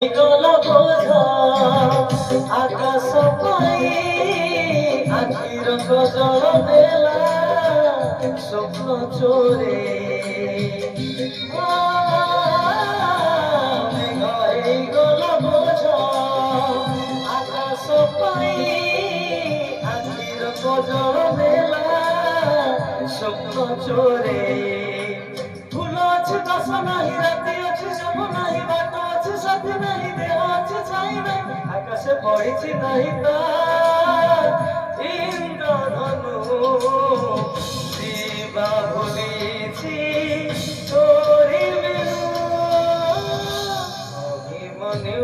গলা বোঝা আকাশ পাই আখির গজল বেলা স্বপ্ন চোরে গলা বোঝা আকাশ পাই আখির গজল বেলা স্বপ্ন চোরে ফুল আছে বাসা নাই রাতে আছে সব নাই বাট আছে সাথে নাই দেহ আছে ছাই নাই আকাশে পড়েছি নাই তার ইন্দ্রধনু দিবা বলেছি তোরি মেনু অভিমন্যু